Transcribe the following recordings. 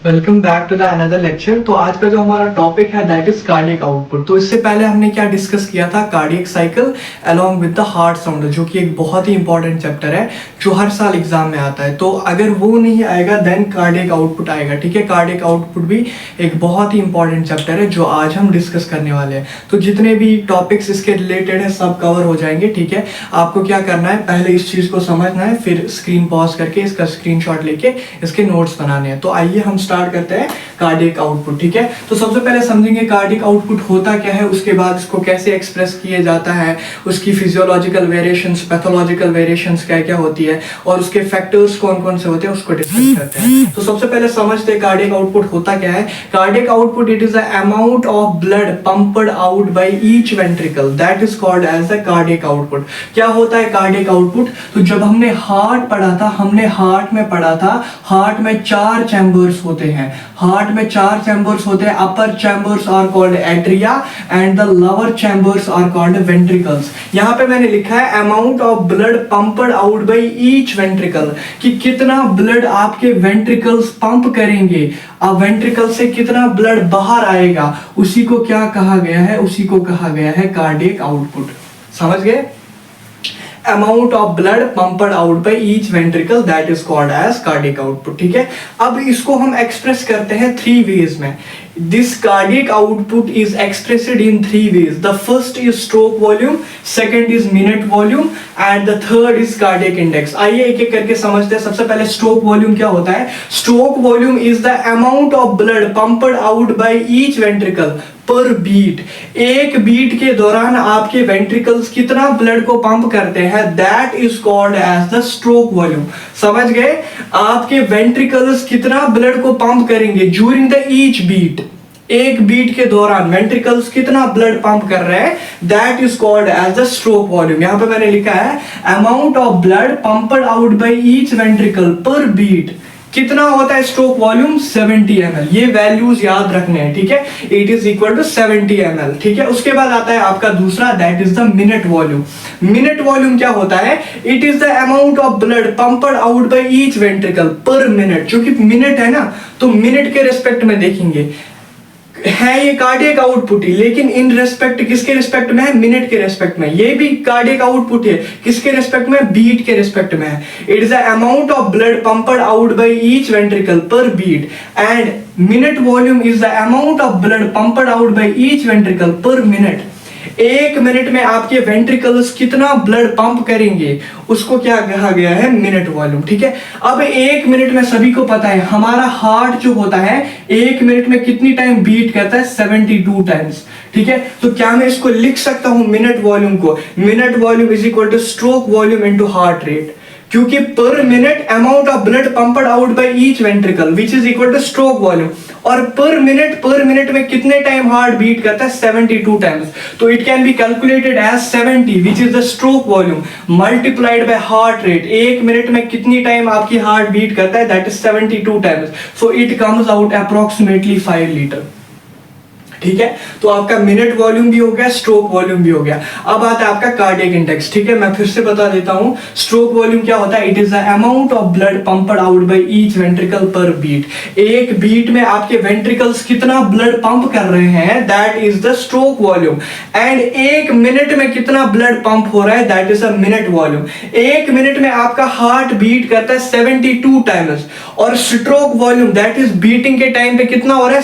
Welcome back to the another lecture. तो आज का जो हमारा टॉपिक है दैट इज कार्डियक आउटपुट। तो इससे पहले हमने क्या डिस्कस किया था, cardiac cycle along with the heart sound, जो कि एक बहुत ही इंपॉर्टेंट चैप्टर है जो हर साल एग्जाम में आता है। तो अगर वो नहीं आएगा देन कार्डियक आउटपुट आएगा। ठीक है, कार्डियक आउटपुट भी एक बहुत ही इंपॉर्टेंट चैप्टर है जो आज हम डिस्कस करने वाले हैं। तो जितने भी टॉपिक्स इसके रिलेटेड है सब कवर हो जाएंगे। ठीक है, आपको क्या करना है, पहले इस चीज को समझना है, फिर स्क्रीन पॉज करके इसका स्क्रीनशॉट लेके इसके नोट्स बनाने हैं। तो आइए हम स्टार्ट करते हैं कार्डियक आउटपुट। ठीक है, तो सबसे पहले समझेंगे कार्डियक आउटपुट होता क्या है, उसके बाद इसको कैसे एक्सप्रेस किया जाता है, उसकी फिजियोलॉजिकल वेरिएशंस, पैथोलॉजिकल वेरिएशंस क्या क्या होती है और उसके फैक्टर्स कौन कौन से होते हैं उसको डिस्कस करते हैं। तो सबसे पहले समझते हैं कार्डियक आउटपुट होता क्या है। Cardiac output it is the amount of blood pumped out by each ventricle, that is called as the cardiac output. क्या होता है कार्डियक आउटपुट? तो जब हमने हार्ट पढ़ा था, हमने हार्ट में पढ़ा था, हार्ट में 4 चैम्बर्स होते हैं। हार्ट में 4 चैम्बर्स होते हैं। Upper chambers are called atria and the lower chambers are called ventricles. यहाँ पे मैंने लिखा है amount of blood pumped out by each ventricle, कि कितना ब्लड आपके वेंट्रिकल्स पंप करेंगे, अब वेंट्रिकल से कितना ब्लड बाहर आएगा, उसी को क्या कहा गया है, उसी को कहा गया है कार्डियक आउटपुट। समझ गए? Amount of blood pumped out by each ventricle, that is called as cardiac output. ठीक है, अब इसको हम एक्सप्रेस करते हैं 3 वेज में। This cardiac output is expressed in 3 ways. The first is stroke volume, second is minute volume and the third is cardiac index. आइए एक एक करके समझते हैं। सबसे पहले स्ट्रोक वॉल्यूम क्या होता है। Stroke volume is the amount of blood pumped out by each ventricle पर बीट। एक बीट के दौरान आपके वेंट्रिकल्स कितना ब्लड को पंप करते हैं, that is called as the stroke volume. समझ गए? आपके वेंट्रिकल्स कितना ब्लड को पंप करेंगे ड्यूरिंग द ईच बीट, एक बीट के दौरान वेंट्रिकल्स कितना ब्लड पंप कर रहे हैं, that is called as the stroke volume. यहां पे मैंने लिखा है amount of blood pumped out by each ventricle per beat. कितना होता है स्ट्रोक वॉल्यूम? 70 ml। ये वैल्यूज याद रखने हैं। ठीक है, it is equal to 70 ml। ठीक है, उसके बाद आता है आपका दूसरा, that is the minute volume. Minute volume क्या होता है? It is the amount of blood pumped out by each ventricle per minute. जो कि मिनट है ना, तो मिनट के रिस्पेक्ट में देखेंगे है ये कार्डियक आउटपुट ही, लेकिन इन रेस्पेक्ट किसके रिस्पेक्ट में है? मिनट के रिस्पेक्ट में। ये भी कार्डियक आउटपुट है, किसके रिस्पेक्ट में? बीट के रिस्पेक्ट में है। It is the amount of blood pumped out by each ventricle per beat and minute volume is the amount of blood pumped out by each ventricle per minute. एक minute में आपके ventricles कितना blood pump करेंगे, उसको क्या कहा गया है? Minute volume. ठीक है, अब एक मिनट में सभी को पता है हमारा हार्ट जो होता है एक मिनट में कितनी टाइम बीट करता है? 72 टाइम्स। ठीक है, तो क्या मैं इसको लिख सकता हूं मिनट वॉल्यूम को? Minute volume is equal to stroke volume into heart rate, क्योंकि per minute amount of blood pumped out by each ventricle which is equal to stroke volume, और पर मिनट में कितने टाइम हार्ट बीट करता है? 72 times. तो it can be calculated as 70 which is the stroke volume multiplied by heart rate. एक minute में कितनी time आपकी हार्ट बीट करता है? That is 72 times. So it comes out approximately 5 litre. ठीक है, तो आपका मिनट वॉल्यूम भी हो गया, स्ट्रोक वॉल्यूम भी हो गया। अब आता है आपका कार्डियक इंडेक्स। ठीक है, मैं फिर से बता देता हूं स्ट्रोक वॉल्यूम क्या होता है। It is the amount of blood pumped out by each ventricle per beat. एक बीट में आपके वेंट्रिकल्स कितना ब्लड पंप कर रहे हैं, that is the stroke volume. And एक मिनट में कितना ब्लड पंप हो रहा है, that is a minute volume. एक मिनट में आपका हार्ट बीट करता है 72 टाइम्स, और stroke volume that is beating के टाइम पे कितना हो रहा है?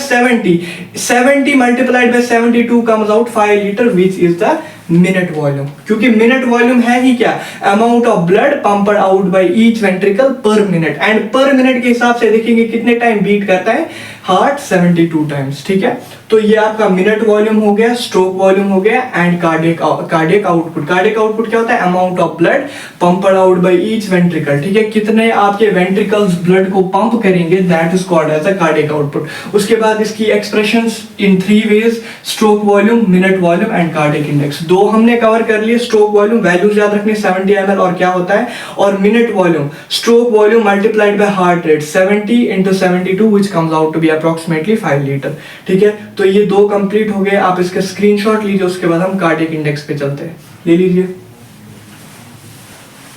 70 multiplied by 72 comes out 5 litre which is the minute volume. क्योंकि मिनट वॉल्यूम है ही क्या? Amount of blood pumped out by each ventricle per minute. And पर मिनट के हिसाब से देखेंगे कितने टाइम बीट करता है हार्ट? 72 टाइम्स। ठीक है, तो ये आपका मिनट वॉल्यूम हो गया, स्ट्रोक वॉल्यूम हो गया and cardiac output. Cardiac output क्या होता है? Amount of blood pumped out by each ventricle. ठीक है, कितने आपके वेंट्रिकल्स ब्लड को पंप करेंगे, that is called as a cardiac output. उसके बाद इसकी expressions in 3 ways, stroke volume, minute volume and cardiac index. दो हमने कवर कर लिए। स्ट्रोक वॉल्यूम वैल्यूज याद रखनी 70 ml और क्या होता है, और minute volume stroke volume multiplied by heart rate 70 into 72 which comes out to be approximately 5 litre. ठीक है, तो ये दो कंप्लीट हो गए। आप इसका स्क्रीनशॉट लीजिए, उसके बाद हम कार्डियक इंडेक्स पे चलते हैं। ले लीजिए।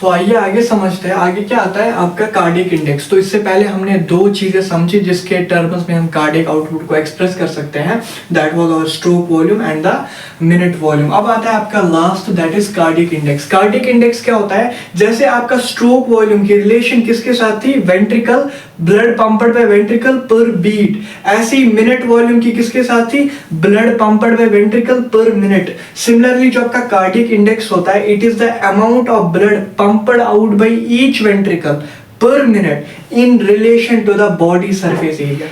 तो आइए आगे समझते हैं। आगे क्या आता है आपका कार्डियक इंडेक्स। तो इससे पहले हमने दो चीजें समझी जिसके टर्म्स में हम कार्डियक आउटपुट को एक्सप्रेस कर सकते हैं, that was our stroke volume and the minute volume. अब आता है आपका last, that is cardiac index. Cardiac index क्या होता है, जैसे आपका स्ट्रोक वॉल्यूम की रिलेशन किसके साथ थी, ventricle, blood pumped by ventricle per beat, ऐसी मिनट वॉल्यूम की किसके साथ थी, blood pumped by ventricle per minute. Similarly जो आपका कार्डियक इंडेक्स होता है, it is the amount of blood pumped out by each ventricle per minute in relation to the body surface area.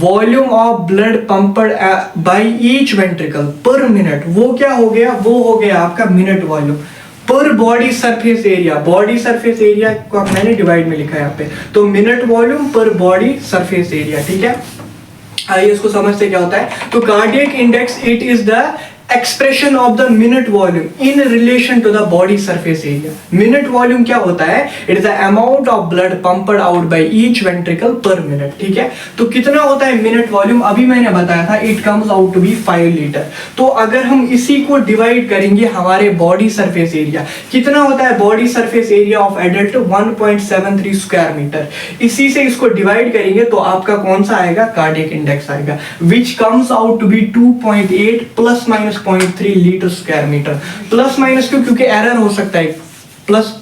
Volume of blood pumped by each ventricle per minute, वो क्या हो गया, वो हो गया आपका minute volume per body surface area. Body surface area को मैंने डिवाइड में लिखा है यहाँ पे, तो minute volume per body surface area. ठीक है, आइए इसको समझते क्या होता है। तो cardiac index it is the expression of the minute volume in relation to the body surface area. Minute volume क्या होता है, it is the amount of blood pumped out by each ventricle per minute. ठीक है, तो कितना होता है minute volume, अभी मैंने बताया था it comes out to be 5 litre. तो अगर हम इसी को डिवाइड करेंगे हमारे बॉडी सरफेस एरिया, कितना होता है body surface area of adult, 1.73 square metre. इसी से इसको डिवाइड करेंगे तो आपका कौन सा आएगा, कार्डियक इंडेक्स आएगा, which comes out to be 2.8 plus minus 0.3 litre square metre. Plus minus क्यों, क्योंकि एरर हो सकता है, प्लस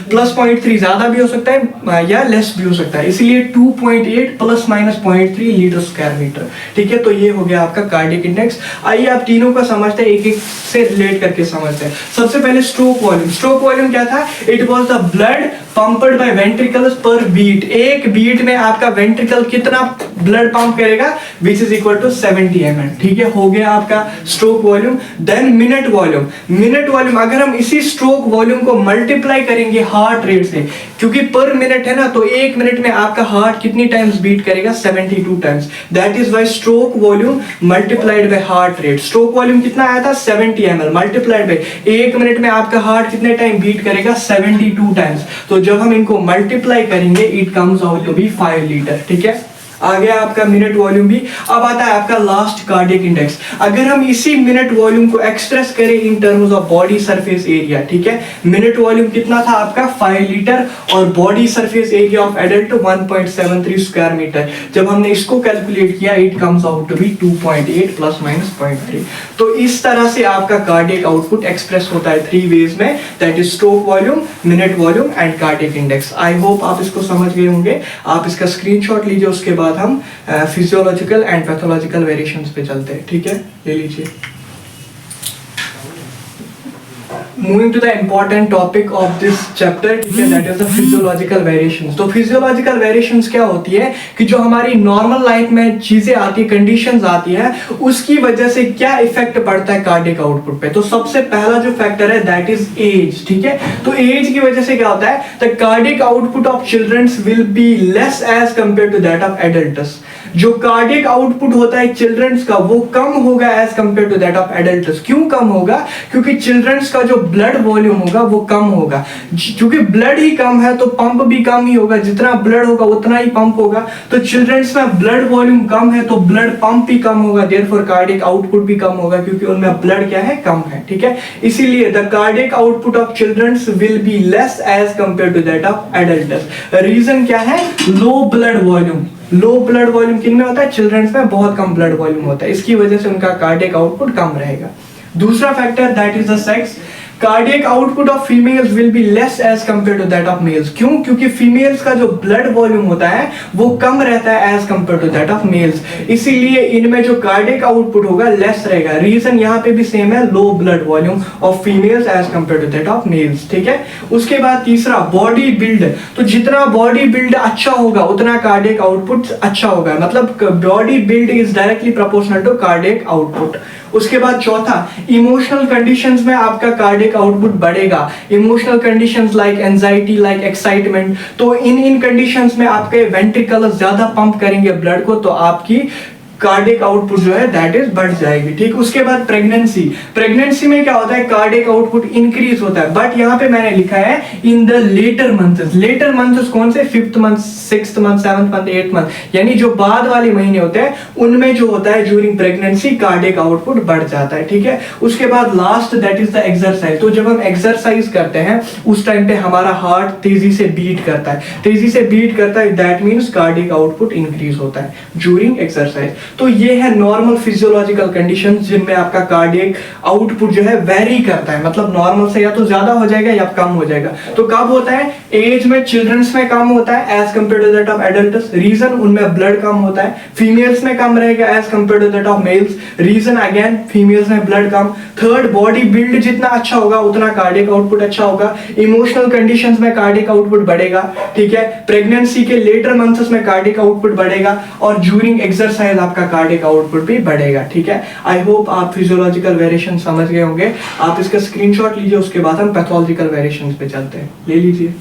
0.3 ज्यादा भी हो सकता है या लेस भी हो सकता है, इसलिए 2.8 plus minus 0.3 litre square metre. ठीक है, तो ये हो गया आपका कार्डियक इंडेक्स। आइए आप तीनों का समझते हैं, एक एक से रिलेट करके समझते हैं। सबसे पहले स्ट्रोक वॉल्यूम। स्ट्रोक वॉल्यूम क्या था, it was the blood pumped by ventricles per beat. एक बीट में आपका वेंट्रिकल कितना ब्लड पंप करेगा, which is equal to 70 ml। ठीक है, हो गया आपका stroke volume. Then minute volume. Minute volume अगर हम इसी स्ट्रोक वॉल्यूम को मल्टीप्लाई करेंगे हार्ट रेट से, क्योंकि पर मिनट है ना, तो एक मिनट में आपका हार्ट कितनी टाइम्स बीट करेगा, 72 times. That is why stroke volume multiplied by heart rate. Stroke volume कितना आया था, 70 ml मल्टीप्लाइड बाय एक मिनट में आपका हार्ट कितने टाइम बीट करेगा, 72 टाइम्स। तो जब हम इनको मल्टीप्लाई करेंगे it comes out to be 5 litre. ठीक है, आ गया आपका मिनट वॉल्यूम भी। अब आता है आपका लास्ट कार्डियक इंडेक्स। अगर हम इसी मिनट वॉल्यूम को एक्सप्रेस करें in terms of body surface area, ठीक है, मिनट वॉल्यूम कितना था आपका, 5 लीटर, और body surface area of adult 1.73 square metre. जब हमने इसको कैलकुलेट किया it comes out to be 2.8 plus minus 0.3। तो इस तरह से आपका कार्डियक आउटपुट एक्सप्रेस होता है 3 वेज में, that is stroke volume, minute volume and cardiac index. I hope आप इसको समझ गए होंगे। आप इसका स्क्रीनशॉट लीजिए, उसके बाद हम फिजियोलॉजिकल एंड पैथोलॉजिकल वेरिएशंस पे चलते हैं। ठीक है, ले लीजिए। Moving to the important topic of this chapter, ठीक है, that is the physiological variations. तो फिजियोलॉजिकल वेरिएशंस क्या होती है कि जो हमारी नॉर्मल लाइफ में चीजें आती है, कंडीशंस आती है, उसकी वजह से क्या इफेक्ट पड़ता है कार्डियक आउटपुट पे। तो सबसे पहला जो फैक्टर है दैट इज एज। ठीक है, तो एज की वजह से क्या होता है, the cardiac output of childrens will be less as compare to that of adults. जो कार्डियक आउटपुट होता है चिल्ड्रंस का वो कम होगा as compare to that of adults. क्यों कम होगा, क्योंकि चिल्ड्रंस का जो ब्लड वॉल्यूम होगा वो कम होगा। क्योंकि ब्लड ही कम है तो पंप भी कम ही होगा, जितना ब्लड होगा उतना ही पंप होगा। तो चिल्ड्रंस में ब्लड वॉल्यूम कम है तो ब्लड पंप भी कम होगा, देयरफॉर कार्डियक आउटपुट भी कम होगा, क्योंकि उनमें ब्लड क्या है, कम है। ठीक है, इसीलिए the cardiac output of childrens will be less as compare to that of adults. Reason क्या है, low blood volume. Low blood volume किन में होता है, चिल्ड्रंस में बहुत कम ब्लड वॉल्यूम होता है, इसकी वजह से उनका कार्डियक आउटपुट कम रहेगा। दूसरा factor that is the sex. Cardiac output of females will be less as compare to that of males. क्यों, क्योंकि फीमेल्स का जो ब्लड वॉल्यूम होता है वो कम रहता है as compare to that of males, इसीलिए इनमें जो कार्डियक आउटपुट होगा लेस रहेगा। रीजन यहाँ पे भी सेम है, low blood volume of females as compare to that of males. ठीक है, उसके बाद तीसरा बॉडी बिल्ड। तो जितना बॉडी बिल्ड अच्छा होगा उतना कार्डियक आउटपुट अच्छा होगा, मतलब body build is directly proportional to cardiac output. उसके बाद चौथा, इमोशनल कंडीशंस में आपका कार्डियक आउटपुट बढ़ेगा। Emotional conditions like anxiety, like excitement, तो इन कंडीशंस में आपके वेंट्रिकल ज्यादा पंप करेंगे ब्लड को, तो आपकी कार्डियक आउटपुट जो है दैट इज बढ़ जाएगी, ठीक। उसके बाद प्रेगनेंसी में क्या होता है, कार्डियक आउटपुट इंक्रीज होता है, बट यहाँ पे मैंने लिखा है इन द लेटर मंथ्स कौन से, 5th month, 6th month, 7th month, 8th month, यानी जो बाद वाले महीने होते हैं उनमें जो होता है ड्यूरिंग प्रेगनेंसी कार्डियक आउटपुट बढ़ जाता है, ठीक है। उसके बाद last that is the exercise. तो जब हम एक्सरसाइज करते हैं उस टाइम पे हमारा हार्ट तेजी से बीट करता है, that means cardiac output increase होता है ड्यूरिंग एक्सरसाइज। तो ये है नॉर्मल फिजियोलॉजिकल कंडीशंस जिनमें आपका कार्डियक आउटपुट जो है वेरी करता है, मतलब नॉर्मल से या तो ज्यादा हो जाएगा या कम हो जाएगा। तो कब होता है, एज में चिल्ड्रंस में कम होता है as compare to that of adults, reason उनमें ब्लड कम होता है। फीमेल्स में कम रहेगा as compare to that of males, reason again females में ब्लड कम। थर्ड, बॉडी बिल्ड जितना अच्छा होगा उतना कार्डियक आउटपुट अच्छा होगा। इमोशनल कंडीशंस में कार्डियक आउटपुट बढ़ेगा, ठीक है। प्रेगनेंसी के लेटर मंथ्स में कार्डियक आउटपुट बढ़ेगा और ड्यूरिंग एक्सरसाइज आपका कार्डियक आउटपुट भी बढ़ेगा, ठीक है। आई होप आप फिजियोलॉजिकल वेरिएशन समझ गए होंगे। आप इसका स्क्रीनशॉट लीजिए, उसके बाद हम पैथोलॉजिकल वेरिएशंस पे चलते हैं, ले लीजिए।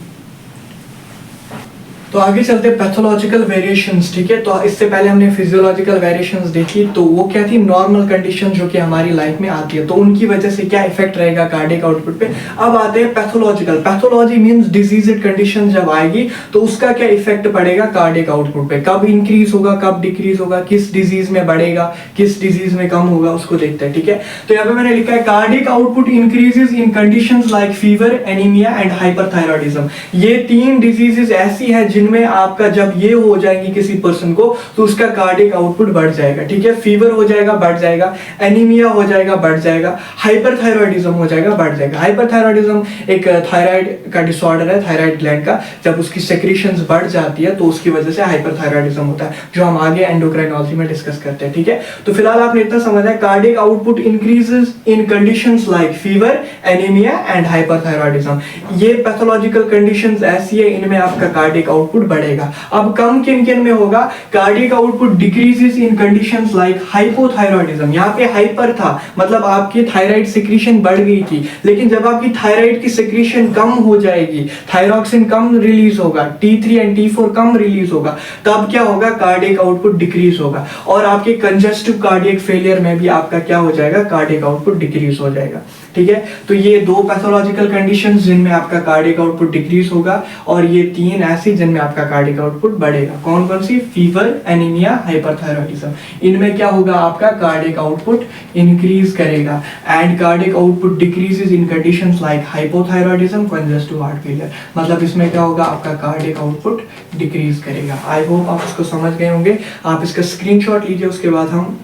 तो आगे चलते हैं पैथोलॉजिकल वेरिएशंस, ठीक है। तो इससे पहले हमने फिजियोलॉजिकल वेरिएशंस देखी, तो वो क्या थी, नॉर्मल कंडीशन जो कि हमारी लाइफ में आती है, तो उनकी वजह से क्या इफेक्ट रहेगा कार्डियक आउटपुट पे। अब आते हैं pathological. Pathology means diseased condition जब आएगी तो उसका क्या इफेक्ट पड़ेगा कार्डियक आउटपुट पे, कब इंक्रीज होगा, कब डिक्रीज होगा, किस डिजीज में बढ़ेगा, किस डिजीज में कम होगा, उसको देखते हैं, ठीक है। तो यहाँ पे मैंने लिखा है cardiac output increases in conditions like fever, anaemia and hyperthyroidism. ये 3 डिजीजेस ऐसी है जिनमें आपका जब ये हो जाएंगी किसी पर्सन को तो उसका कार्डियक आउटपुट बढ़ जाएगा, ठीक है। फीवर हो जाएगा, बढ़ जाएगा, एनीमिया हो जाएगा, बढ़ जाएगा, हाइपरथायरॉयडिज्म हो जाएगा, बढ़ जाएगा। हाइपरथायरॉयडिज्म एक थायराइड का डिसऑर्डर है, थायराइड ग्लैंड का, जब उसकी सेक्रीशंस बढ़ जाती है तो उसकी वजह से हाइपरथायरॉयडिज्म होता है, जो हम आगे एंडोक्राइनोलॉजी में डिस्कस करते हैं, ठीक है। तो फिलहाल आपने इतना समझा है, cardiac output increases in conditions like fever, anaemia and hyperthyroidism. ये पैथोलॉजिकल कंडीशंस ऐसी है, इनमें आपका कार्डियक आउटपुट बढ़ेगा। अब कम किन किन में होगा, कार्डियक आउटपुट डिक्रीजेस इन कंडीशंस लाइक हाइपोथायरॉयडिज्म। यहाँ पे हाइपर था मतलब आपकी थायराइड सिक्रीशन बढ़ गई थी, लेकिन जब आपकी थायराइड की सिक्रीशन कम हो जाएगी, थायरॉक्सिन कम रिलीज होगा, T3 and T4 come release होगा, तब क्या होगा, कार्डियक आउटपुट डिक्रीज होगा। और आपके कंजेस्टिव कार्डियक फेलियर में भी आपका क्या हो जाएगा, कार्डियक आउटपुट डिक्रीज हो जाएगा, ठीक है। तो ये 2 पैथोलॉजिकल कंडीशंस जिनमें आपका कार्डियक आउटपुट डिक्रीज होगा, और ये 3 ऐसी जिनमें आपका कार्डियक आउटपुट बढ़ेगा। कौन कौन सी, फीवर, एनीमिया, हाइपरथायरॉयडिज्म। इनमें क्या होगा, आपका कार्डियक आउटपुट इंक्रीज करेगा। And cardiac output decreases in conditions like hypothyroidism, congestive heart failure. मतलब इसमें क्या होगा, आपका कार्डियक आउटपुट डिक्रीज करेगा। आई होप आप इसको समझ गए होंगे। आप इसका स्क्रीनशॉट लीजिए, उसके बाद हम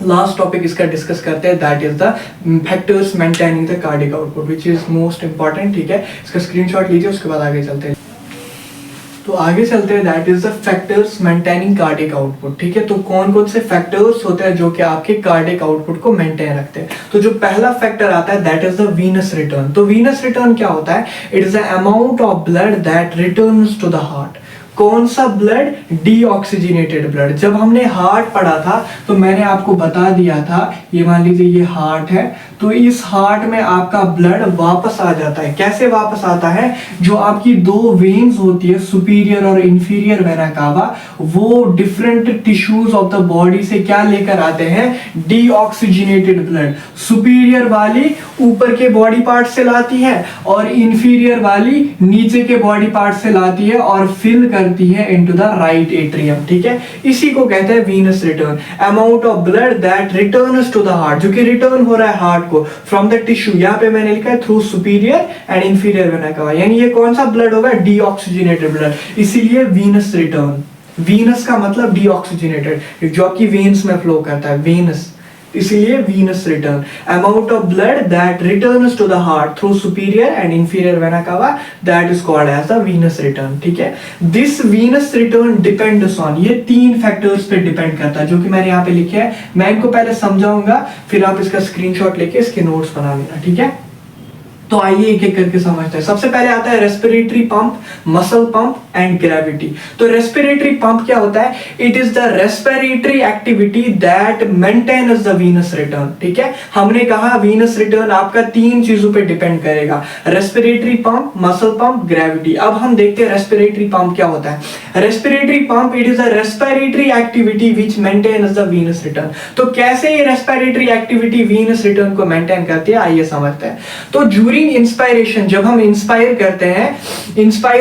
लास्ट टॉपिक इसका डिस्कस करते हैं, that is the factors maintaining the cardiac output which is most important, ठीक है। इसका स्क्रीनशॉट लीजिए, उसके बाद आगे चलते हैं। तो आगे चलते हैं, that is the factors maintaining cardiac output, ठीक है। तो कौन कौन से फैक्टर्स होते हैं जो कि आपके कार्डियक आउटपुट को मेंटेन रखते हैं। तो जो पहला फैक्टर आता है that is the venous return. तो वीनस रिटर्न क्या होता है, it is the amount of blood that returns to the heart. कौन सा ब्लड, डीऑक्सीजनेटेड ब्लड। जब हमने हार्ट पढ़ा था तो मैंने आपको बता दिया था, ये मान लीजिए ये हार्ट है, तो इस हार्ट में आपका ब्लड वापस आ जाता है। कैसे वापस आता है, जो आपकी 2 वेन्स होती है, सुपीरियर और इंफीरियर वेना कावा, वो different tissues of the body से क्या लेकर आते हैं, डीऑक्सीजनेटेड ब्लड। सुपीरियर वाली ऊपर के बॉडी पार्ट से लाती है और इंफीरियर वाली नीचे के बॉडी पार्ट से लाती है और फिल करती है इनटू द राइट एट्रियम, ठीक है। इसी को कहते हैं venous return. Amount of blood that returns to the heart, जो कि रिटर्न हो रहा है हार्ट को फ्रॉम द टिश्यू। यहाँ पे मैंने लिखा है through superior and inferior vena कावा, यानी ये कौन सा ब्लड होगा, डीऑक्सीजनेटेड ब्लड, इसीलिए वीनस रिटर्न। वीनस का मतलब डीऑक्सीजनेटेड, जो आपकी वेन्स में फ्लो करता है, वेनस, इसीलिए venous return. Amount of blood that returns to the heart through superior and inferior vena cava, that is called as the venous return, ठीक है। This venous return depends on, ये 3 factors पे depend करता है, जो कि मैंने यहाँ पे लिखे हैं। मैं इनको पहले समझाऊंगा, फिर आप इसका स्क्रीनशॉट लेके इसके नोट्स बना लेना, ठीक है। तो आइए एक एक करके समझते हैं। सबसे पहले आता है respiratory pump, muscle pump and gravity. तो रेस्पिरेटरी पंप क्या होता है? It is the respiratory activity that maintains the venous return. ठीक है, हमने कहा वीनस रिटर्न आपका 3 चीजों पे डिपेंड करेगा, respiratory pump, muscle pump, gravity. अब हम देखते हैं रेस्पिरेटरी पंप क्या होता है। Respiratory pump it is a respiratory activity which maintains the venous return. तो कैसे ये रेस्पिरेटरी एक्टिविटी वीनस रिटर्न को मेंटेन करती है, आइए समझते हैं। तो ड्यूरिंग इंस्पायरेशन, जब हम इंस्पायर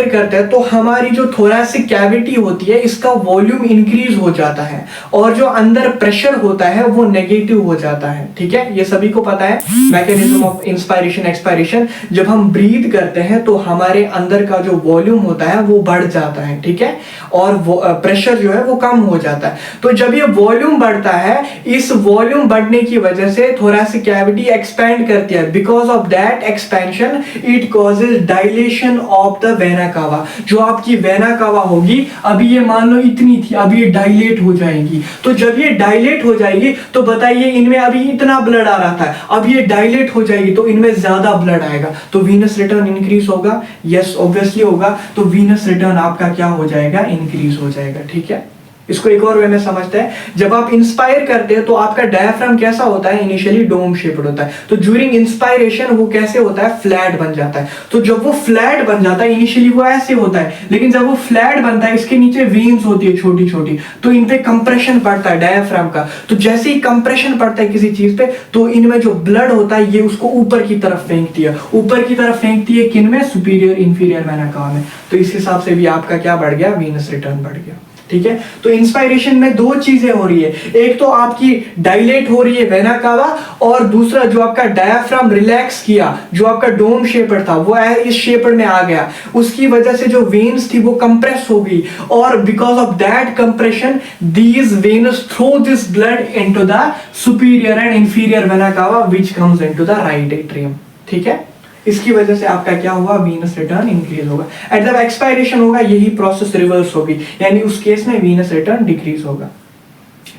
करते हैं तो हमारी जो थोरैसिक कैविटी होती है इसका वॉल्यूम इंक्रीज हो जाता है और जो अंदर प्रेशर होता है वो नेगेटिव हो जाता है। ठीक है, ये सभी को पता है मैकेनिज्म ऑफ इंस्पायरेशन एक्सपायरेशन। जब हम ब्रीथ करते हैं तो हमारे अंदर का जो वॉल्यूम होता है वो बढ़ जाता है, ठीक है, और प्रेशर जो है वो कम हो जाता है। तो जब ये वॉल्यूम बढ़ता है, इस वॉल्यूम बढ़ने की वजह से थोरैसिक कैविटी एक्सपैंड करती है। Because of that expansion it causes dilation of the vena cava. जो आपकी वेना कावा होगी, अभी ये मान लो इतनी थी, अभी ये डायलेट हो जाएगी। तो जब ये डायलेट हो जाएगी तो बताइए, इनमें अभी इतना ब्लड आ रहा था, अब ये डायलेट हो जाएगी तो इनमें ज्यादा ब्लड आएगा, तो वीनस रिटर्न इंक्रीज होगा। यस, ऑब्वियसली होगा। तो वीनस रिटर्न आपका क्या हो जाएगा? इंक्रीज हो जाएगा। ठीक है, इसको एक और वे में समझते हैं। जब आप इंस्पायर करते हैं तो आपका डायफ्राम कैसा होता है? इनिशियली डोम शेप्ड होता है। तो ड्यूरिंग इंस्पायरेशन वो कैसे होता है? फ्लैट बन जाता है। तो जब वो फ्लैट बन जाता है, इनिशियली वो ऐसे होता है, लेकिन जब वो फ्लैट बनता है, इसके नीचे वेन्स होती है छोटी छोटी, तो इन पे कंप्रेशन पड़ता है डायफ्राम का। तो जैसे ही कंप्रेशन पड़ता है किसी चीज पे, तो इनमें जो ब्लड होता है ये उसको ऊपर की तरफ फेंकती है। ऊपर की तरफ फेंकती है किन में? सुपीरियर इंफीरियर वेना कावा में। तो इस हिसाब से भी आपका क्या बढ़ गया? वीनस रिटर्न बढ़ गया। ठीक है, तो इंस्पायरेशन में 2 चीजें हो रही है। एक तो आपकी डायलेट हो रही है वेना कावा, और दूसरा जो आपका डायफ्राम रिलैक्स किया, जो आपका डोम शेपर था वो इस शेपर में आ गया। उसकी वजह से जो वेन्स थी वो कंप्रेस हो गई, और because of that compression these veins throw this blood into the superior and inferior vena cava which comes into the right atrium. ठीक है, इसकी वजह से आपका क्या हुआ? वीनस रिटर्न इंक्रीज होगा। एट जब एक्सपायरेशन होगा यही प्रोसेस रिवर्स होगी, यानी उस केस में वीनस रिटर्न डिक्रीज होगा।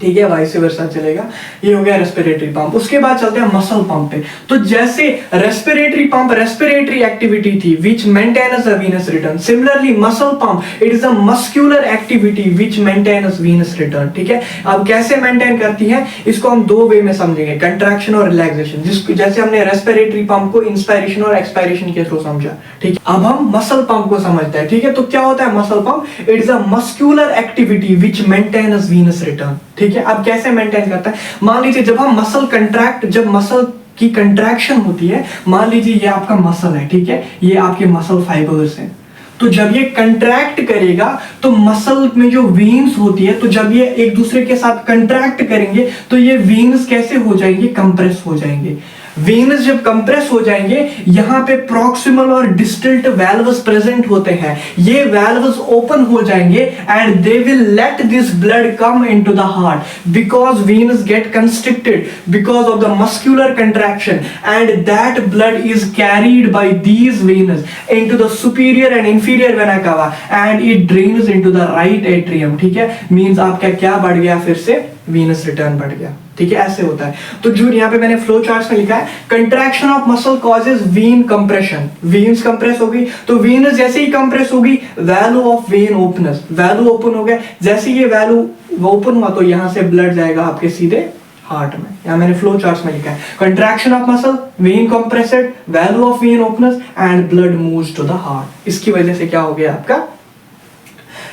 ठीक है, वाइस वर्सा चलेगा। ये हो गया रेस्पिरेटरी पंप। उसके बाद चलते हैं मसल पंप पे। तो जैसे रेस्पिरेटरी पंप रेस्पिरेटरी एक्टिविटी थी which maintains the venous return, similarly muscle pump it is a muscular activity which maintains venous return. ठीक है, अब कैसे मेंटेन करती है इसको हम 2 वे में समझेंगे, कंट्रैक्शन और रिलैक्सेशन। जैसे हमने रेस्पिरेटरी पंप को इंस्पायरेशन और एक्सपायरेशन के थ्रू समझा। ठीक है, अब हम मसल पंप को समझते हैं। ठीक है, तो क्या होता है muscle pump? It is a muscular activity which maintains venous return. ठीक है, अब कैसे मेंटेन करता है? मान लीजिए जब हम जब मसल की कंट्रैक्शन होती है, मान लीजिए ये आपका मसल है, ठीक है, ये आपके मसल फाइबर्स हैं। तो जब ये कंट्रैक्ट करेगा तो मसल में जो वेन्स होती है, तो जब ये एक दूसरे के साथ कंट्रैक्ट करेंगे तो ये वेन्स कैसे हो जाएंगे? कंप्रेस हो जाएंगे। वेन्स जब कंप्रेस हो जाएंगे, यहां पे प्रॉक्सिमल और डिस्टल वाल्व्स प्रेजेंट होते हैं। ये वाल्व्स ओपन हो जाएंगे and they will let this blood come into the heart because veins get constricted because of the muscular contraction, and that blood is carried by these veins into the superior and inferior vena cava and it drains into the right atrium. ठीक है, means आपका क्या बढ़ गया? फिर से venous return बढ़ गया। ठीक है, ऐसे होता है। तो जो यहाँ पे मैंने फ्लो चार्ट में लिखा है, contraction of muscle causes when compression. Veins compress होगी, तो वेन्स जैसे ही कंप्रेस होगी, value of vein openness, value open हो गया। जैसे ये वैल्यू ओपन हुआ तो यहाँ से ब्लड जाएगा आपके सीधे हार्ट में। यहाँ मैंने फ्लो चार्ट में लिखा है, contraction of muscle, vein compressed, value of vein openness and blood moves to the heart. इसकी वजह से क्या हो गया आपका?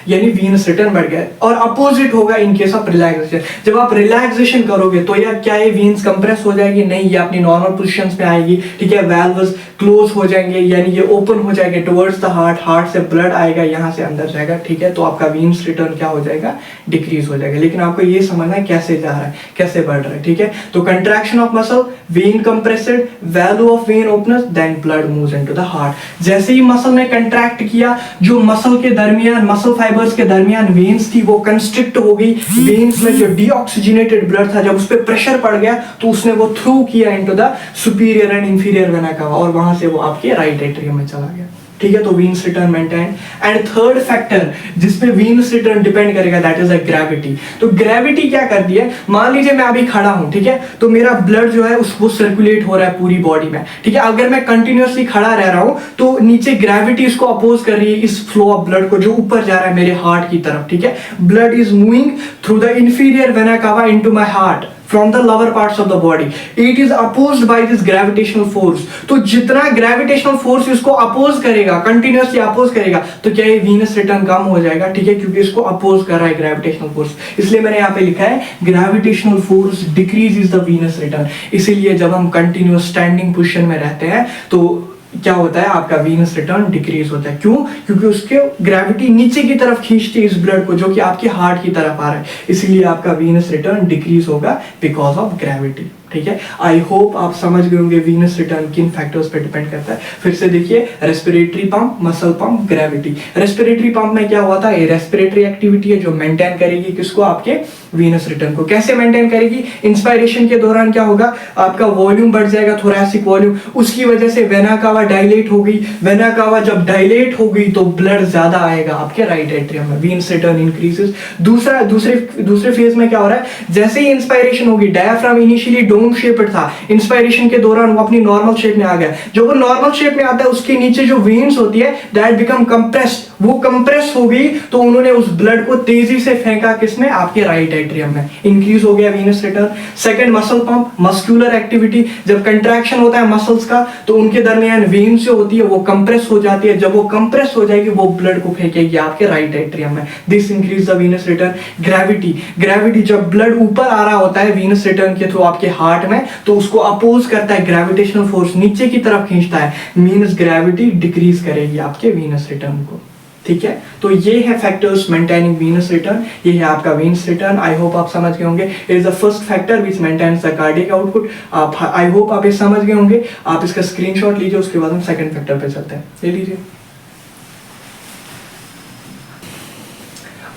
यानी वीनस रिटर्न बढ़ गया। और अपोजिट होगा इन केस ऑफ रिलैक्सेशन। जब आप रिलैक्सेशन करोगे तो या क्या ये वीन्स कंप्रेस हो जाएगी? नहीं, ये अपनी नॉर्मल पोजीशंस में आएगी। ठीक है, वाल्व्स क्लोज हो जाएंगे, यानी ये ओपन हो जाएंगे टुवर्ड्स द हार्ट, हार्ट से ब्लड आएगा, यहाँ से अंदर जाएगा। ठीक है, तो आपका वीन्स रिटर्न क्या हो जाएगा? डिक्रीज हो जाएगा। लेकिन आपको ये समझना है कैसे जा रहा है, कैसे बढ़ रहा है। ठीक है, तो contraction of muscle, vein compressed, value of vein openness, then blood moves into the heart. जैसे ही मसल ने कंट्रैक्ट किया, जो मसल के दरमियान, मसल फाइबर्स के दरमियान वेन्स थी वो कंस्ट्रिक्ट हो गई। वेन्स में जो डीऑक्सीजनेटेड ब्लड था, जब उस पर प्रेशर पड़ गया तो उसने वो थ्रू किया into the superior and inferior vena कावा, और वहां से वो आपके राइट एट्रियम में चला गया। ठीक है, तो venous return maintain. And third factor जिसपे वीनस रिटर्न डिपेंड करेगा दैट इज अ ग्रेविटी। तो ग्रेविटी क्या करती है, मान लीजिए मैं अभी खड़ा हूं, ठीक है, तो मेरा ब्लड जो है उसको सर्कुलेट हो रहा है पूरी बॉडी में, ठीक है। अगर मैं कंटिन्यूअसली खड़ा रह रहा हूं तो नीचे ग्रेविटी इसको अपोज कर रही है इस फ्लो ऑफ ब्लड को जो ऊपर जा रहा है मेरे हार्ट की तरफ, ठीक है। Blood is moving through the inferior vena कावा into my heart from the lower parts of the body. It is opposed by this gravitational force. तो जितना gravitational force इसको अपोज करेगा, कंटिन्यूअसली अपोज करेगा, तो क्या ये वीनस रिटर्न कम हो जाएगा, ठीक है, क्योंकि इसको अपोज कर रहा है ग्रेविटेशनल फोर्स। इसलिए मैंने यहाँ पे लिखा है gravitational force decrease is the venous return. इसीलिए जब हम कंटिन्यूअस स्टैंडिंग पोजिशन में रहते हैं तो क्या होता है, आपका वीनस रिटर्न डिक्रीज होता है। क्यों? क्योंकि उसके ग्रेविटी नीचे की तरफ खींचती है इस ब्लड को जो कि आपके हार्ट की तरफ आ रहा है, इसीलिए आपका वीनस रिटर्न डिक्रीज होगा बिकॉज ऑफ ग्रेविटी, ठीक है। आई होप आप समझ गए होंगे वीनस रिटर्न किन फैक्टर्स पे डिपेंड करता है। फिर से देखिए, respiratory pump, muscle pump, gravity. Respiratory pump में क्या हुआ था, ये रेस्पिरेटरी एक्टिविटी है जो मेंटेन करेगी किसको, आपके वीनस रिटर्न को। कैसे मेंटेन करेगी, इंस्पायरेशन के दौरान क्या होगा, आपका वॉल्यूम बढ़ जाएगा, थोरैसिक वॉल्यूम, उसकी वजह से वेना कावा डायलेट हो गई। वेना कावा जब डायलेट हो गई तो ब्लड ज्यादा आएगा आपके राइट एट्रियम में, वीनस रिटर्न इंक्रीजेस। दूसरे फेज में क्या हो रहा है, जैसे ही इंस्पायरेशन होगी, डायफ्राम इनिशियली डोम शेप्ड था, इंस्पायरेशन के दौरान वो अपनी नॉर्मल शेप में आ गया। जो वो नॉर्मल शेप में आता है उसके नीचे जो वेन्स होती है दैट बिकम कंप्रेस्ड, वो कंप्रेस हो गई, तो उन्होंने उस ब्लड को तेजी से फेंका किसमें, आपके राइट एट्रियम में, इंक्रीज हो गया venous return. Second, muscle pump, muscular activity. जब कंट्रैक्शन होता है मसल्स का तो उनके दरमियान वेन्स जो होती है वो कंप्रेस हो जाती है, जब वो कंप्रेस हो जाएगी वो ब्लड को फेंकेगी आपके राइट एट्रियम में, this increase the venous return. Gravity, जब ब्लड ऊपर आ रहा होता है वीनस रिटर्न के थ्रू आपके हार्ट में, तो उसको अपोज करता है ग्रेविटेशनल फोर्स, नीचे की तरफ खींचता है, मींस ग्रेविटी डिक्रीज करेगी आपके वीनस रिटर्न को, ठीक है। तो ये है फैक्टर्स मेंटेनिंग वीनस रिटर्न, ये है आपका वीनस रिटर्न। आई होप आप समझ गए होंगे, it is the first factor which maintains the cardiac output. आप, आई होप आप ये समझ गए होंगे। आप इसका स्क्रीनशॉट लीजिए, उसके बाद हम सेकंड फैक्टर पे चलते हैं, ले लीजिए।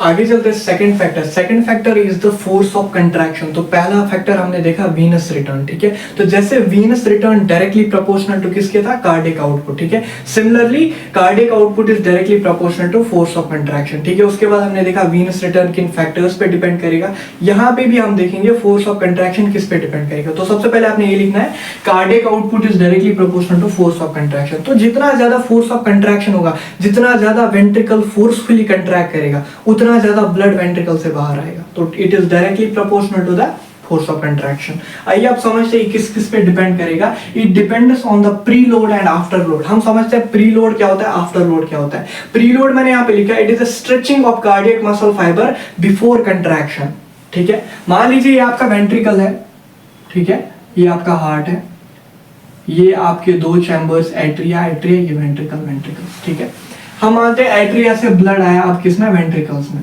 आगे चलते हैं second factor is the force of contraction. तो पहला फैक्टर हमने देखा वीनस रिटर्न, ठीक है। तो जैसे venous return directly proportional to किसके था, कार्डियक आउटपुट, ठीक है। Similarly cardiac output is directly proportional to force of contraction, ठीक है। उसके बाद हमने देखा वीनस रिटर्न किन फैक्टर्स पे डिपेंड करेगा। यहाँ पे भी हम देखेंगे फोर्स ऑफ कंट्रैक्शन किस पे डिपेंड करेगा। तो सबसे पहले आपने ये लिखना है, cardiac output is directly proportional to force of contraction. तो जितना ज्यादा फोर्स ऑफ कंट्रैक्शन होगा, जितना ज्यादा वेंट्रिकल फोर्सफुली कंट्रैक्ट करेगा, उतना ज्यादा ब्लड वेंट्रिकल से बाहर आएगा। तो it is directly proportional to the force of contraction. आइए आप समझते हैं किस किस पे डिपेंड करेगा। It depends on the preload and afterload. हम समझते हैं प्रीलोड क्या होता है, आफ्टर लोड क्या होता है। प्रीलोड मैंने यहाँ पे लिखा है, it is a stretching of cardiac muscle fibre before contraction, ठीक है। मान लीजिए ये आपका वेंट्रिकल है, ठीक है, ये आपका हार्ट है, ये आपके दो चैम्बर्स, एट्रिया, ये वेंट्रिकल, ठीक है। हम मानते हैं एट्रिया से ब्लड आया आप किसमें, वेंट्रिकल्स में।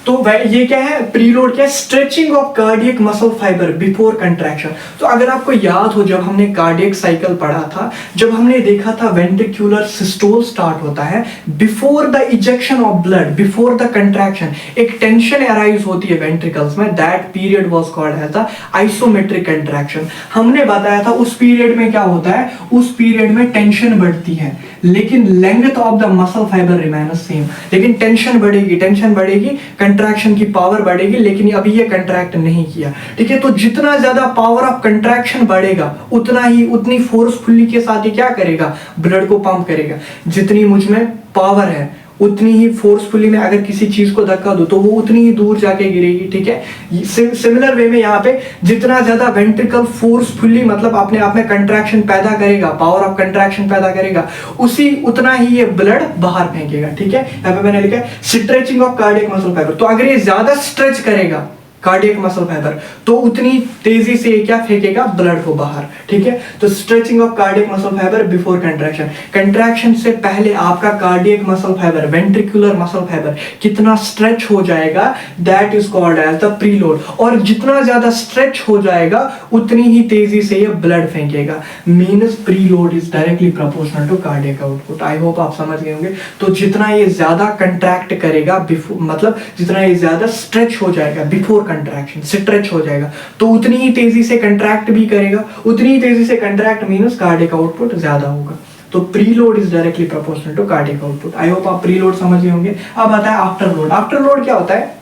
तो ये क्या है, प्रीलोड क्या है, stretching of cardiac muscle fibre before contraction. तो अगर आपको याद हो, जब हमने कार्डियक साइकिल पढ़ा था, जब हमने देखा था वेंट्रिकुलर सिस्टोल स्टार्ट होता है before the ejection of blood, before the contraction, एक टेंशन अराइज होती है वेंट्रिकल्स में, that period was called as the isometric contraction. हमने बताया था उस पीरियड में क्या होता है, उस पीरियड में टेंशन बढ़ती है लेकिन length of the muscle fibre remains same. लेकिन टेंशन बढ़ेगी, कंट्रैक्शन की पावर बढ़ेगी, लेकिन अभी ये कंट्रैक्ट नहीं किया, ठीक है। तो जितना ज्यादा पावर ऑफ कंट्रैक्शन बढ़ेगा उतनी फोर्सफुली के साथ ही क्या करेगा, ब्लड को पंप करेगा। जितनी मुझ में पावर है उतनी ही फोर्सफुली में अगर किसी चीज को धक्का दो तो वो उतनी ही दूर जाके गिरेगी, ठीक है। सिमिलर वे में यहाँ पे जितना ज्यादा वेंट्रिकल फोर्सफुली मतलब अपने आप में कंट्रैक्शन पैदा करेगा, पावर ऑफ कंट्रैक्शन पैदा करेगा, उतना ही ये ब्लड बाहर फेंकेगा, ठीक है। यहाँ पे मैंने लिखा है stretching of cardiac muscle fibre. तो अगर ये ज्यादा स्ट्रेच करेगा कार्डियक मसल फाइबर तो उतनी तेजी से क्या फेंकेगा, ब्लड को बाहर, ठीक है। तो stretching of cardiac muscle fibre before contraction, contraction से पहले आपका cardiac muscle fibre, ventricular muscle fibre कितना स्ट्रेच हो जाएगा, that is called as the preload. और जितना ज्यादा स्ट्रेच हो जाएगा उतनी ही तेजी से ये ब्लड फेंकेगा, means preload is directly proportional to cardiac output. I hope आप समझ गए होंगे। तो जितना ये ज्यादा कंट्रैक्ट करेगा, मतलब जितना ये ज्यादा स्ट्रेच हो जाएगा, बिफोर कंट्रैक्शन स्ट्रेच हो जाएगा, तो उतनी ही तेजी से कंट्रैक्ट भी करेगा, उतनी ही तेजी से कंट्रैक्ट मींस कार्डियक आउटपुट ज्यादा होगा। तो preload is directly proportional to cardiac output. I hope आप प्रीलोड समझ गए होंगे। अब आता है आफ्टर लोड। आफ्टर लोड क्या होता है?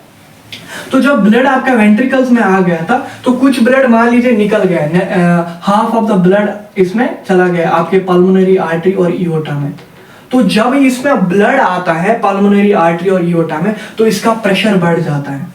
तो जब ब्लड आपका वेंट्रिकल्स में आ गया था तो कुछ ब्लड मान लीजिए निकल गया, हाफ ऑफ द ब्लड इसमें चला गया आपके पल्मोनरी आर्टरी और इओटा में। तो जब इसमें ब्लड आता है पल्मोनरी आर्टरी और इओटा में तो इसका प्रेशर बढ़ जाता है,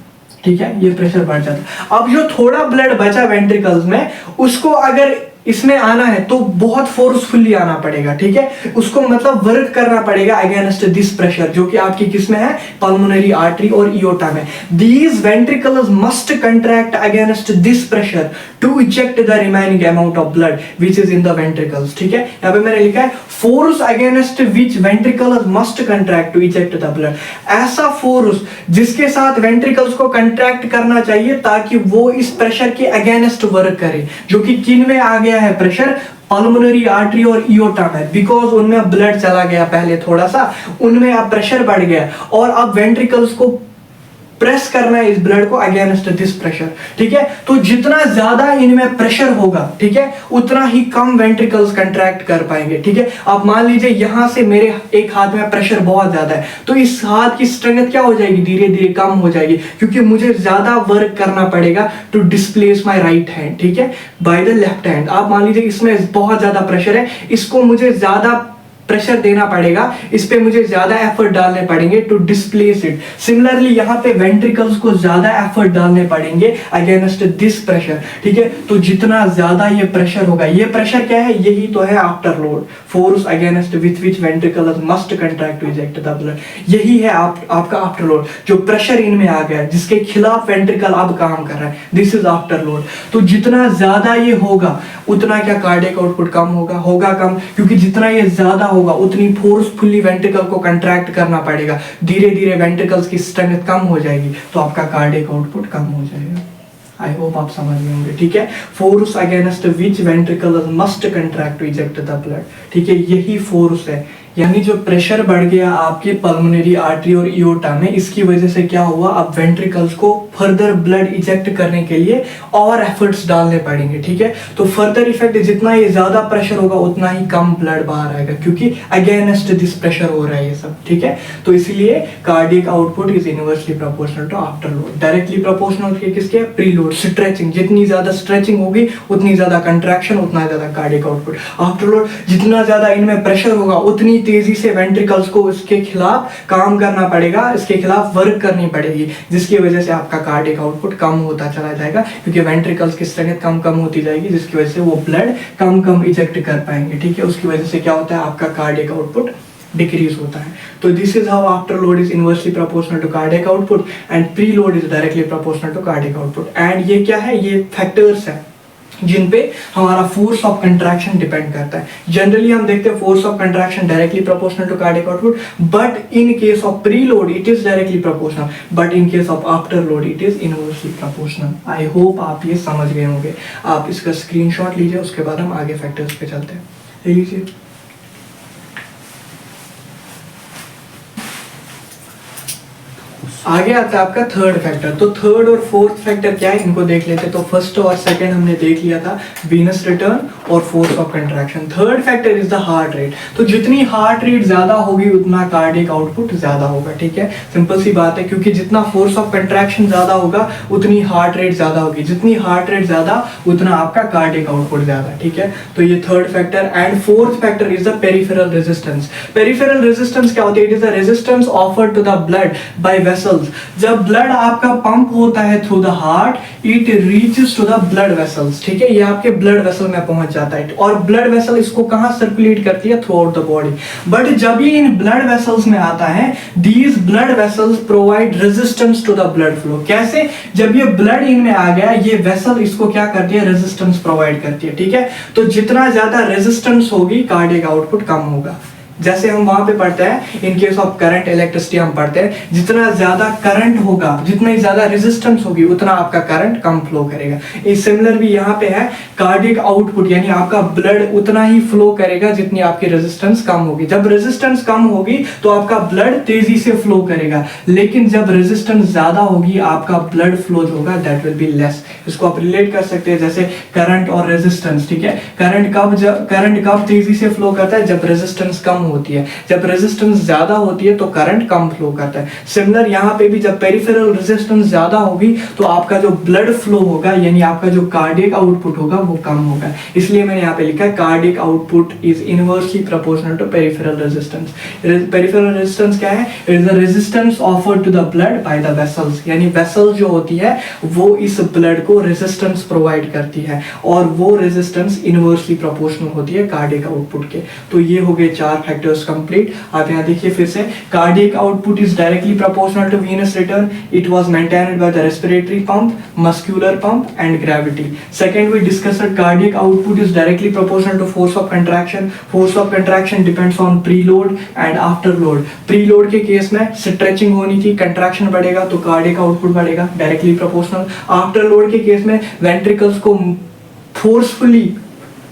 ठीक है, ये प्रेशर बढ़ जाता है। अब जो थोड़ा ब्लड बचा वेंट्रिकल्स में उसको अगर इसमें आना है तो बहुत फोर्सफुली आना पड़ेगा, ठीक है, उसको मतलब वर्क करना पड़ेगा अगेंस्ट दिस प्रेशर, जो कि आपकी किसमें है? पल्मोनरी आर्टरी और इओटा में। These ventricles must contract against this pressure to eject the remaining amount of blood which is in the ventricles, ठीक है। यहाँ पे मैंने लिखा है force against which ventricles must contract to eject the blood. ऐसा फोर्स जिसके साथ वेंट्रिकल्स को कंट्रैक्ट करना चाहिए ताकि वो इस प्रेशर के अगेंस्ट वर्क करे, जो कि किन में आ गया है प्रेशर? पल्मोनरी आर्टरी और इओटा में, बिकॉज उनमें ब्लड चला गया पहले थोड़ा सा, उनमें अब प्रेशर बढ़ गया और अब वेंट्रिकल्स को प्रेस करना है इस ब्लड को अगेंस्ट दिस प्रेशर, ठीक है। तो जितना ज्यादा इनमें प्रेशर होगा, ठीक है, उतना ही कम वेंट्रिकल्स कंट्रैक्ट कर पाएंगे, ठीक है। अब मान लीजिए यहां से मेरे एक हाथ में प्रेशर बहुत ज्यादा है तो इस हाथ की स्ट्रेंथ क्या हो जाएगी? धीरे धीरे कम हो जाएगी, क्योंकि मुझे ज्यादा वर्क करना पड़ेगा to displace my right hand, ठीक है, बाय द लेफ्ट हैंड। आप मान लीजिए इसमें बहुत ज्यादा प्रेशर है, इसको मुझे ज्यादा प्रेशर देना पड़ेगा, इस पे मुझे ज्यादा एफर्ट डालने पड़ेंगे टू डिस्प्लेस इट। सिमिलरली यहाँ पे वेंट्रिकल्स को ज्यादा एफर्ट डालने पड़ेंगे अगेंस्ट दिस प्रेशर, ठीक है। तो जितना ज्यादा ये प्रेशर होगा, ये प्रेशर क्या है? यही तो है afterload, force against with which ventricles must contract to eject the blood. यही है आपका आफ्टर लोड, जो प्रेशर इनमें आ गया जिसके खिलाफ वेंट्रिकल अब काम कर रहा है, दिस इज आफ्टर लोड। तो जितना ज्यादा ये होगा उतना क्या कार्डियक आउटपुट कम होगा कम, क्योंकि जितना ये ज्यादा होगा उतनी फोर्सफुली वेंट्रिकल को कंट्रैक्ट करना पड़ेगा, धीरे धीरे वेंट्रिकल्स की स्ट्रेंथ कम हो जाएगी तो आपका कार्डियक आउटपुट कम हो जाएगा। आई होप आप समझ गए होंगे, ठीक है। Force against which ventricles must contract to eject the blood, ठीक है, यही फोर्स है। यानी जो प्रेशर बढ़ गया आपके पल्मोनरी आर्टरी और इओटा में, इसकी वजह से क्या हुआ? अब वेंट्रिकल्स को फर्दर ब्लड इजेक्ट करने के लिए और एफर्ट्स डालने पड़ेंगे, ठीक है। तो फर्दर इफेक्ट, जितना ये ज्यादा प्रेशर होगा उतना ही कम ब्लड बाहर आएगा, क्योंकि अगेंस्ट दिस प्रेशर हो रहा है ये सब, ठीक है। तो इसलिए cardiac output is inversely proportional to afterload. Directly proportional किसके? प्रीलोड, स्ट्रेचिंग, जितनी ज्यादा स्ट्रेचिंग होगी उतनी ज्यादा कंट्रैक्शन, उतना ज्यादा कार्डियक आउटपुट। आफ्टर लोड जितना ज्यादा इनमें प्रेशर होगा उतनी तेजी से वेंट्रिकल्स को इसके खिलाफ काम करना पड़ेगा, इसके खिलाफ वर्क करनी पड़ेगी, जिसकी वजह से आपका कार्डियक आउटपुट कम होता चला जाएगा, क्योंकि वेंट्रिकल्स की स्ट्रेंथ कम होती जाएगी, जिसकी वजह से वो ब्लड कम इजेक्ट कर पाएंगे, ठीक है। उसकी वजह से क्या होता है? आपका कार्डियक आउटपुट डिक्रीज होता है। तो this is how afterload is inversely proportional to cardiac output and preload is directly proportional to cardiac output. And ये क्या है? ये फैक्टर्स है जिन पे हमारा फोर्स ऑफ कंट्रैक्शन डिपेंड करता है। जनरली हम देखते हैं force of contraction directly proportional to cardiac output, but in case of preload it is directly proportional, but in case of afterload it is inversely proportional. I hope आप ये समझ गए होंगे। आप इसका स्क्रीनशॉट लीजिए, उसके बाद हम आगे फैक्टर्स पे चलते हैं। ले लीजिए। आगे आता है आपका थर्ड फैक्टर। तो थर्ड और फोर्थ फैक्टर क्या है, इनको देख लेते हैं। तो फर्स्ट और सेकंड हमने देख लिया था, वीनस रिटर्न और force of contraction. Third factor is the heart rate. तो जितनी हार्ट रेट ज्यादा होगी उतना कार्डियक आउटपुट ज्यादा होगा, ठीक है, सिंपल सी बात है, क्योंकि जितना फोर्स ऑफ कंट्रैक्शन ज्यादा होगा उतनी हार्ट रेट ज्यादा होगी, जितनी हार्ट रेट ज्यादा उतना आपका कार्डियक आउटपुट ज्यादा, ठीक है। तो ये third factor. And fourth factor is the peripheral resistance. Peripheral resistance क्या होती है? It is the resistance offered to the blood by vessels. जब ब्लड आपका पंप होता है through the heart, it reaches to the blood vessels, ठीक है, ये आपके ब्लड वेसल में पहुंच जाता है और ब्लड वेसल इसको कहां सर्कुलेट करती है? Throughout the body. But जब ये इन ब्लड वेसल्स में आता है, these blood vessels provide resistance to the blood flow. कैसे? जब ये ब्लड इनमें आ गया, ये वेसल इसको क्या करती है? रेजिस्टेंस प्रोवाइड करती है, ठीक है। तो जितना ज्यादा रेजिस्टेंस होगी कार्डियक आउटपुट कम होगा। जैसे हम वहां पे पढ़ते हैं इन केस ऑफ करंट इलेक्ट्रिसिटी हम पढ़ते हैं जितना ज्यादा करंट होगा, जितनी ज्यादा रेजिस्टेंस होगी उतना आपका करंट कम फ्लो करेगा। इस सिमिलर भी यहाँ पे है, कार्डियक आउटपुट यानी आपका ब्लड उतना ही फ्लो करेगा जितनी आपकी रेजिस्टेंस कम होगी। जब रेजिस्टेंस कम होगी तो आपका ब्लड तेजी से फ्लो करेगा, लेकिन जब रेजिस्टेंस ज्यादा होगी आपका ब्लड फ्लो जो होगा दैट विल बी लेस। इसको आप रिलेट कर सकते हैं जैसे करंट और रेजिस्टेंस, ठीक है। करंट कब तेजी से फ्लो करता है, जब रेजिस्टेंस कम होती है। जब रेजिस्टेंस ज्यादा होती है तो करंट कम फ्लो करता है। सिमिलर यहाँ पे भी जब पेरिफेरल रेजिस्टेंस ज्यादा होगी तो आपका जो ब्लड फ्लो होगा यानी आपका जो कार्डियक आउटपुट होगा वो कम होगा। इसलिए मैंने यहाँ पे लिखा है cardiac output is inversely proportional to peripheral resistance. Peripheral resistance क्या है? It is the resistance offered to the blood by the vessels, यानी वेसल जो होती है वो इस ब्लड को रेजिस्टेंस प्रोवाइड करती है और वो रेजिस्टेंस इनवर्सली प्रोपोर्शनल होती है कार्डियक आउटपुट के। तो ये हो गए 4 फैक्टर्स कंप्लीट। आप यहाँ देखिए फिर से, cardiac output is directly proportional to venous return. It was maintained by the respiratory pump, muscular pump and gravity. Second, we discussed that cardiac output is directly proportional to force of contraction. Force of contraction depends on preload and afterload. Preload के case में stretching होनी थी, contraction बढ़ेगा तो cardiac output बढ़ेगा, directly proportional. Afterload के case में ventricles को forcefully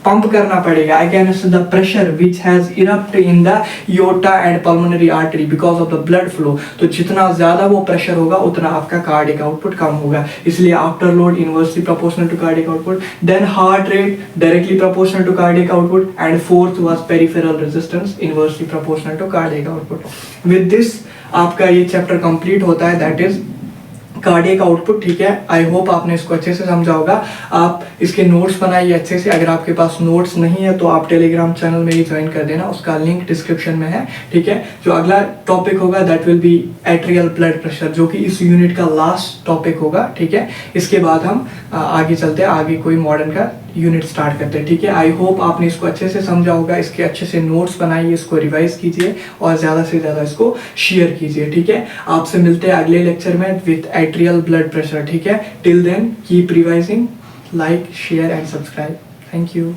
पंप करना पड़ेगा against the pressure which has erupt in the aorta and pulmonary artery because of the blood flow. तो जितना ज्यादा वो प्रेशर होगा उतना आपका कार्डियक आउटपुट कम होगा, इसलिए afterload inversely proportional to cardiac output. Then heart rate directly proportional to cardiac output and fourth was peripheral resistance inversely proportional to cardiac output. With this आपका ये चैप्टर कंप्लीट होता है, that is cardiac output, ठीक है। I hope आपने इसको अच्छे से समझा होगा। आप इसके नोट्स बनाइए अच्छे से। अगर आपके पास नोट्स नहीं है तो आप टेलीग्राम चैनल में ही ज्वाइन कर देना, उसका लिंक डिस्क्रिप्शन में है, ठीक है। जो अगला टॉपिक होगा that will be atrial blood pressure, जो कि इस यूनिट का लास्ट टॉपिक होगा, ठीक है। इसके बाद हम आगे चलते हैं, आगे कोई मॉडर्न का यूनिट स्टार्ट करते हैं, ठीक है। आई होप आपने इसको अच्छे से समझा होगा। इसके अच्छे से नोट्स बनाइए, इसको रिवाइज कीजिए और ज़्यादा से ज़्यादा इसको शेयर कीजिए, ठीक है। आपसे मिलते हैं अगले लेक्चर में विथ एट्रियल ब्लड प्रेशर, ठीक है। Till then keep revising, like share and subscribe. Thank you.